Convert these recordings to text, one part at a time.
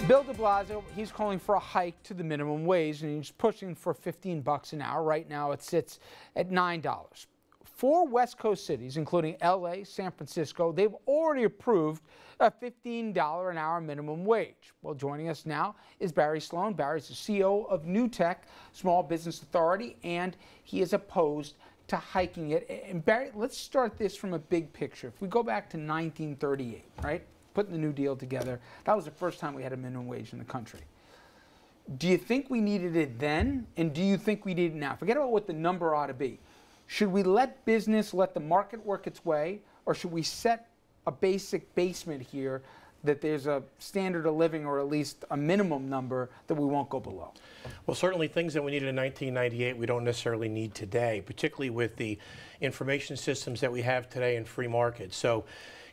Bill de Blasio, he's calling for a hike to the minimum wage, and he's pushing for 15 bucks an hour. Right now it sits at $9. Four West Coast cities, including LA, San Francisco, they've already approved a $15 an hour minimum wage. Well, joining us now is Barry Sloane. Barry's the CEO of Newtek Small Business Authority, and he is opposed to hiking it. And Barry, let's start this from a big picture. If we go back to 1938, right? Putting the New Deal together, that was the first time we had a minimum wage in the country. Do you think we needed it then, and do you think we need it now? Forget about what the number ought to be. Should we let business, let the market work its way, or should we set a basic basement here that there's a standard of living, or at least a minimum number that we won't go below? Well, certainly things that we needed in 1998 we don't necessarily need today, particularly with the information systems that we have today in free markets. So,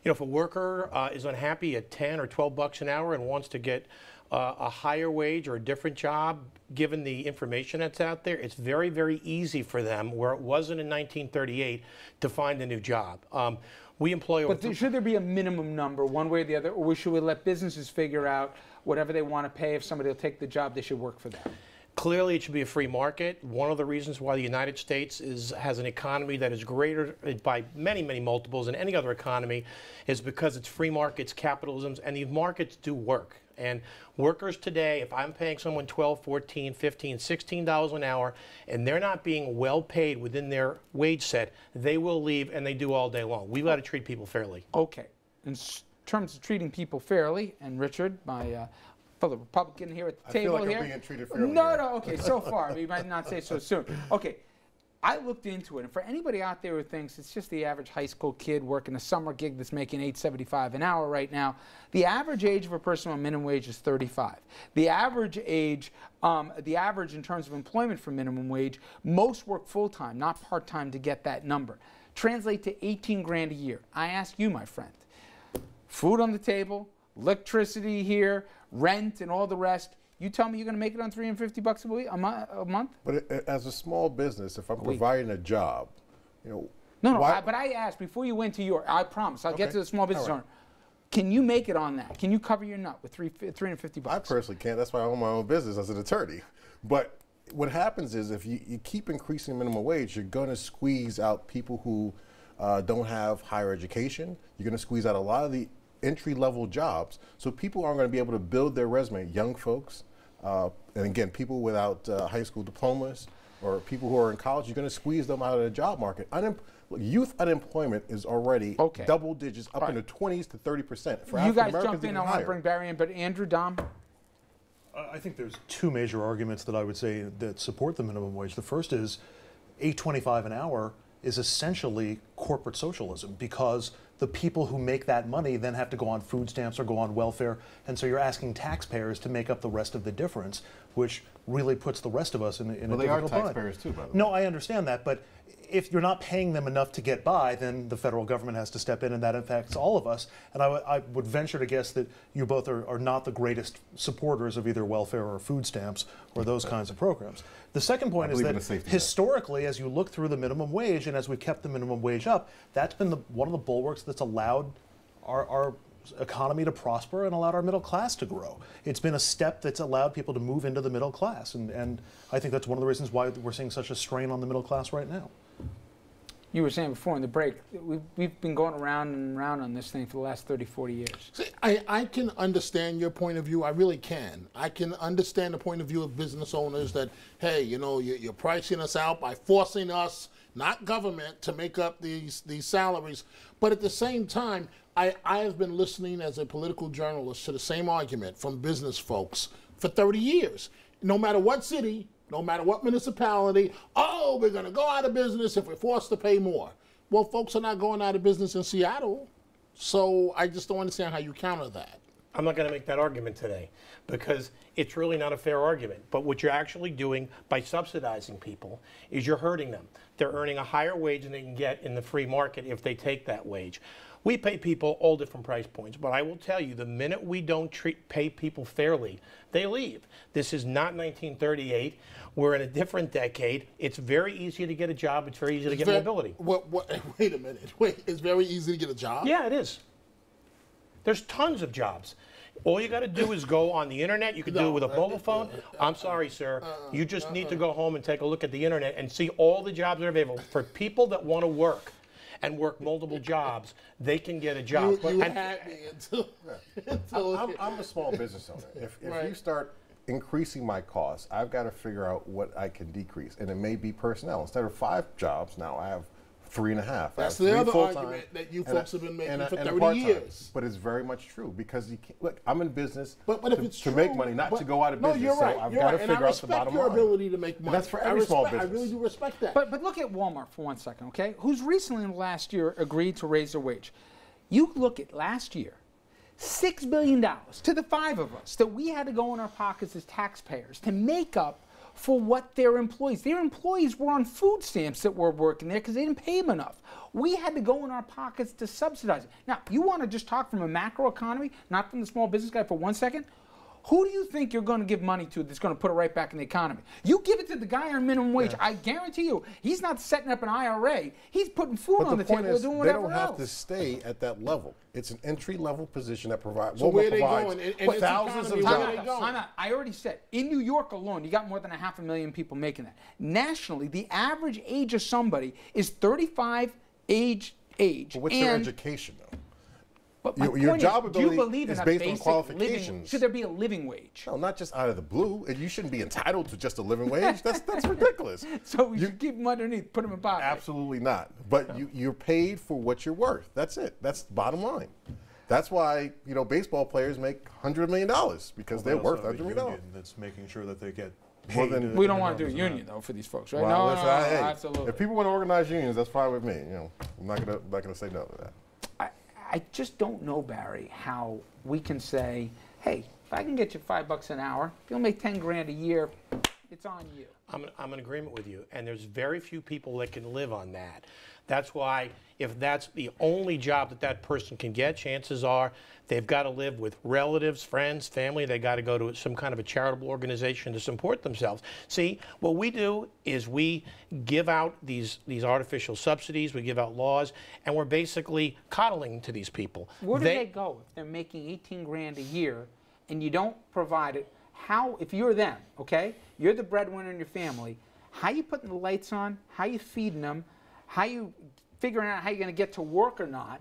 you know, if a worker is unhappy at 10 or 12 bucks an hour and wants to get a higher wage or a different job, given the information that's out there, it's very, very easy for them, where it wasn't in 1938, to find a new job. We employ over... But should there be a minimum number, one way or the other, or should we let businesses figure out whatever they want to pay? If somebody will take the job, they should work for that? Clearly, it should be a free market. One of the reasons why the United States has an economy that is greater by many, many multiples than any other economy is because it's free markets, capitalism, and these markets do work. And workers today, if I'm paying someone $12, $14, $15, $16 an hour, and they're not being well paid within their wage set, they will leave, and they do all day long. We've got to treat people fairly. Okay. In terms of treating people fairly, and Richard, my fellow Republican here at the table I feel like here. I'm being treated fairly. No, okay, so far. We might not say so soon. Okay. I looked into it, and for anybody out there who thinks it's just the average high school kid working a summer gig that's making $8.75 an hour right now, the average age of a person on minimum wage is 35. The average age, in terms of employment for minimum wage, most work full-time, not part-time, to get that number. Translate to 18 grand a year. I ask you, my friend, food on the table, electricity here, rent, and all the rest. You tell me you're going to make it on $350 a month? But as a small business, if I'm providing a job, you know... No, but I asked before you went to your... I promise, I'll get to the small business owner. Can you make it on that? Can you cover your nut with $350? I personally can't. That's why I own my own business as an attorney. But what happens is if you keep increasing minimum wage, you're going to squeeze out people who don't have higher education. You're going to squeeze out a lot of the entry-level jobs. So people aren't going to be able to build their resume. Young folks, and again, people without high school diplomas or people who are in college, you're going to squeeze them out of the job market. Youth unemployment is already double digits, up in the 20s to 30%. For you guys jump in, I want to bring Barry in, but Andrew, Dom? I think there's two major arguments that I would say that support the minimum wage. The first is $8.25 an hour is essentially corporate socialism, because the people who make that money then have to go on food stamps or go on welfare, and so you're asking taxpayers to make up the rest of the difference, which really puts the rest of us in a difficult bind. Well, they are taxpayers too, by the way. No, I understand that, but if you're not paying them enough to get by, then the federal government has to step in, and that affects all of us. And I would venture to guess that you both are not the greatest supporters of either welfare or food stamps or those kinds of programs. The second point is that historically, as you look through the minimum wage and as we've kept the minimum wage up, that's been one of the bulwarks that's allowed our economy to prosper and allowed our middle class to grow. It's been a step that's allowed people to move into the middle class, and I think that's one of the reasons why we're seeing such a strain on the middle class right now. You were saying before in the break, we've been going around and around on this thing for the last 30, 40 years. See, I can understand your point of view. I really can. I can understand the point of view of business owners that, hey, you know, you're pricing us out by forcing us, not government, to make up these salaries. But at the same time, I have been listening as a political journalist to the same argument from business folks for 30 years. No matter what city, no matter what municipality, oh, we're going to go out of business if we're forced to pay more. Well, folks are not going out of business in Seattle, so I just don't understand how you counter that. I'm not going to make that argument today because it's really not a fair argument. But what you're actually doing by subsidizing people is you're hurting them. They're earning a higher wage than they can get in the free market if they take that wage. We pay people all different price points, but I will tell you, the minute we don't pay people fairly, they leave. This is not 1938. We're in a different decade. It's very easy to get a job. It's very easy to get mobility. Wait a minute. Wait, it's very easy to get a job? Yeah, it is. There's tons of jobs. All you got to do is go on the internet. You can do it with a mobile phone. I'm sorry, sir. You just need to go home and take a look at the internet and see all the jobs that are available. For people that want to work and work multiple jobs, they can get a job. You had me until I'm a small business owner. If you start increasing my costs, I've got to figure out what I can decrease. And it may be personnel. Instead of 5 jobs, now I have 3.5. That's the other argument that you folks have been making for 30 years. But it's very much true, because you can't, look, I'm in business but if it's to true, make money, not to go out of business. You're right. So I've got to figure out the bottom line. I respect your ability to make money. And that's for every small business. I really do respect that. But look at Walmart for 1 second, okay? Who's recently in the last year agreed to raise their wage. You look at last year, $6 billion to the 5 of us that we had to go in our pockets as taxpayers to make up for what their employees were on food stamps that were working there because they didn't pay them enough. We had to go in our pockets to subsidize it. Now, you want to just talk from a macro economy, not from the small business guy for 1 second? Who do you think you're going to give money to that's going to put it right back in the economy? You give it to the guy on minimum wage. I guarantee you, he's not setting up an IRA. He's putting food on the table or doing whatever else. They don't have to stay at that level. It's an entry-level position that provides. So where are they going? Thousands of jobs. I already said, in New York alone, you got more than 500,000 people making that. Nationally, the average age of somebody is 35 age. But what's their education, though? But your job is, do you ability believe is in a based on basic qualifications. Should there be a living wage? No, not just out of the blue. And you shouldn't be entitled to just a living wage. That's ridiculous. So we should keep them underneath, put them in poverty. Absolutely not. But you're paid for what you're worth. That's it. That's the bottom line. That's why baseball players make $100 million because they're worth $100 million. That's making sure that they get. We don't want to do a union though for these folks, right? Well, no, hey, absolutely. If people want to organize unions, that's fine with me. I'm not gonna say no to that. I just don't know, Barry, how we can say, hey, if I can get you $5 an hour, if you'll make 10 grand a year, it's on you. I'm in agreement with you, and there's very few people that can live on that. That's why if that's the only job that person can get, chances are they've got to live with relatives, friends, family. They got to go to some kind of a charitable organization to support themselves. See, what we do is we give out these artificial subsidies, we give out laws, and we're basically coddling to these people. Where do they go if they're making 18 grand a year and you don't provide it? How, if you're them, okay, you're the breadwinner in your family, how you putting the lights on, how you feeding them, how you figuring out how you're going to get to work or not?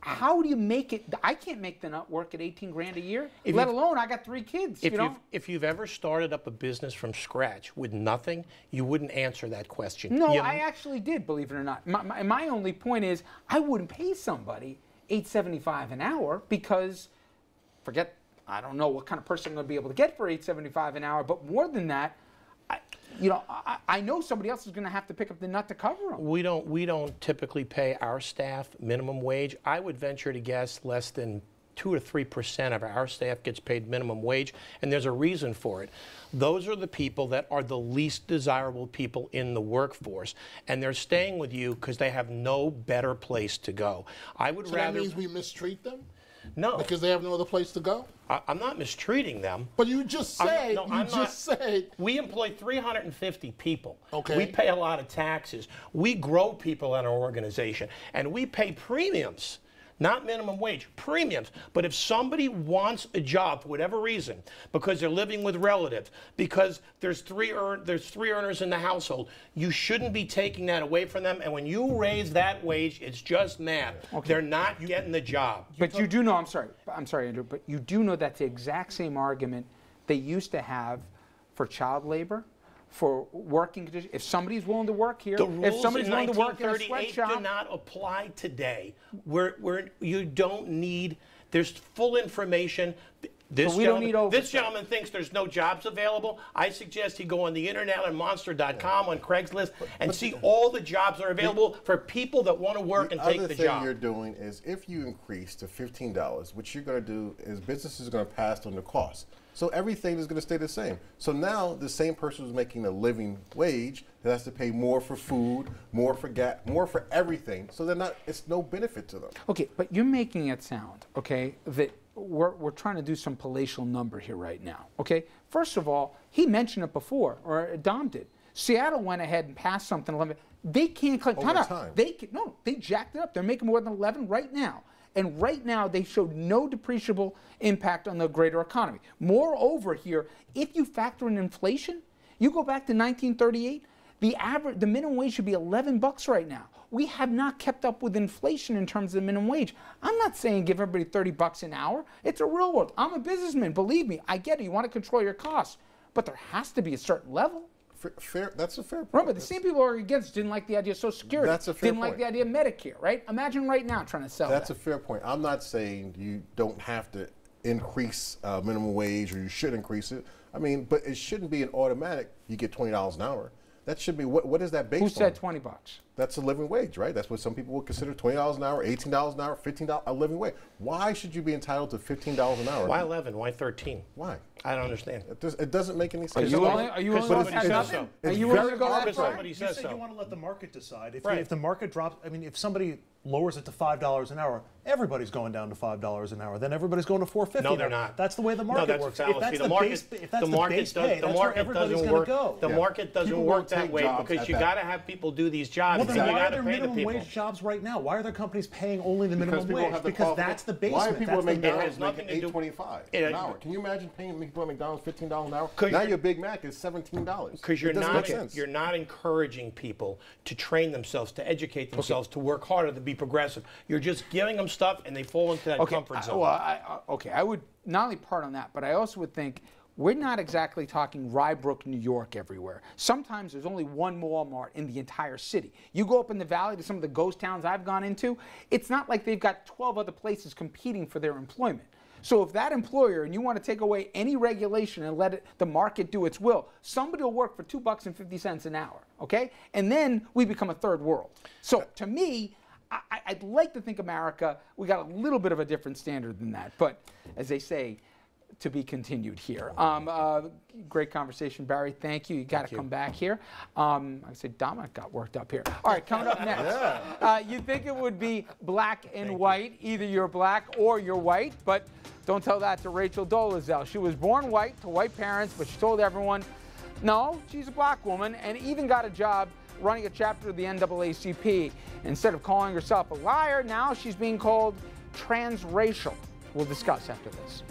How do you make it? I can't make the nut work at 18 grand a year, let alone I got 3 kids. If you've ever started up a business from scratch with nothing, you wouldn't answer that question. No, I actually did, believe it or not. My only point is I wouldn't pay somebody $8.75 an hour because, I don't know what kind of person I'm going to be able to get for $8.75 an hour, but more than that, I know somebody else is going to have to pick up the nut to cover them. We don't typically pay our staff minimum wage. I would venture to guess less than 2 or 3% of our staff gets paid minimum wage, and there's a reason for it. Those are the people that are the least desirable people in the workforce, and they're staying with you because they have no better place to go. So that means we mistreat them? No. Because they have no other place to go? I'm not mistreating them. But you just said, we employ 350 people. Okay. We pay a lot of taxes. We grow people in our organization, and we pay premiums. Not minimum wage, premiums. But if somebody wants a job for whatever reason, because they're living with relatives, because there's three earners in the household, you shouldn't be taking that away from them. And when you raise that wage, it's just math. Okay. They're not getting the job. But you do know, I'm sorry, Andrew, but you do know that's the exact same argument they used to have for child labor, for working conditions. If somebody's willing to work here, if somebody's willing to work in a sweatshop, do not apply today. Where you don't need. There's full information. This gentleman thinks there's no jobs available. I suggest he go on the internet on Monster.com, on Craigslist, and see all the jobs that are available for people that want to work and take the job. The other thing you're doing is if you increase to $15, what you're going to do is businesses are going to pass on the cost. So everything is going to stay the same. So now the same person who's making a living wage has to pay more for food, more for gas, more for everything. So it's no benefit to them. Okay, but you're making it sound, okay, that we're trying to do some palatial number here right now, okay? First of all, he mentioned it before, or Dom did. Seattle went ahead and passed something. They can't claim. Over time. They jacked it up. They're making more than 11 right now. And right now, they showed no depreciable impact on the greater economy. Moreover here, if you factor in inflation, you go back to 1938, the minimum wage should be 11 bucks right now. We have not kept up with inflation in terms of the minimum wage. I'm not saying give everybody 30 bucks an hour. It's a real world. I'm a businessman. Believe me, I get it. You want to control your costs. But there has to be a certain level. Fair, that's a fair point. Remember, the same people who are against didn't like the idea of Social Security. That's a fair didn't like point. the idea of Medicare, right? Imagine right now trying to sell That's that. a fair point. I'm not saying you don't have to increase minimum wage or you should increase it. I mean, but it shouldn't be an automatic, you get $20 an hour. That should be, what is that based on? Who said 20 bucks? That's a living wage, right? That's what some people would consider $20 an hour, $18 an hour, $15, a living wage. Why should you be entitled to $15 an hour? Why 11? Why 13? Why? I don't understand. It doesn't make any sense. Are you willing to says go so. Are you willing to go that Because far? somebody You says said so. you want to let the market decide. Right. If the market drops, I mean, if somebody lowers it to $5 an hour, everybody's going down to $5 an hour. Then everybody's going to $4.50. No, they're not. That's the way the No, market that's works. a fallacy. If that's The the market- base, if the that's the market base does- pay, the that's where market everybody's doesn't going work. to go. The market doesn't People work won't that take way jobs because at you that. got to have people do these jobs. Well, and then you why got are to there pay the minimum people. wage jobs right now? Why are there companies paying only the minimum people wage? have the Because that's the Why are basement. people at That's the It has McDonald's nothing making to do- $8.25 It- an hour? Can you imagine paying people at McDonald's $15 an hour? 'Cause Now you're- your Big Mac is $17. Because It doesn't make sense. you're not encouraging people to train themselves, to educate themselves, to work harder, to be progressive. You're just giving them stuff, and they fall into that comfort zone. I would not only part on that, but I also would think we're not exactly talking Rybrook, New York everywhere. Sometimes there's only one Walmart in the entire city. You go up in the valley to some of the ghost towns I've gone into, it's not like they've got 12 other places competing for their employment. So if that employer, and you want to take away any regulation and let the market do its will, somebody will work for $2.50 an hour, okay? And then we become a third world. So to me, I'd like to think America, we got a little bit of a different standard than that. But as they say, to be continued here. Great conversation, Barry. Thank you. You got to come back here. I said Dominic got worked up here. All right, coming up next. You think it would be black and white, either you're black or you're white, but don't tell that to Rachel Dolezal. She was born white to white parents, but she told everyone, no, she's a black woman, and even got a job running a chapter of the NAACP. Instead of calling herself a liar, now she's being called transracial. We'll discuss after this.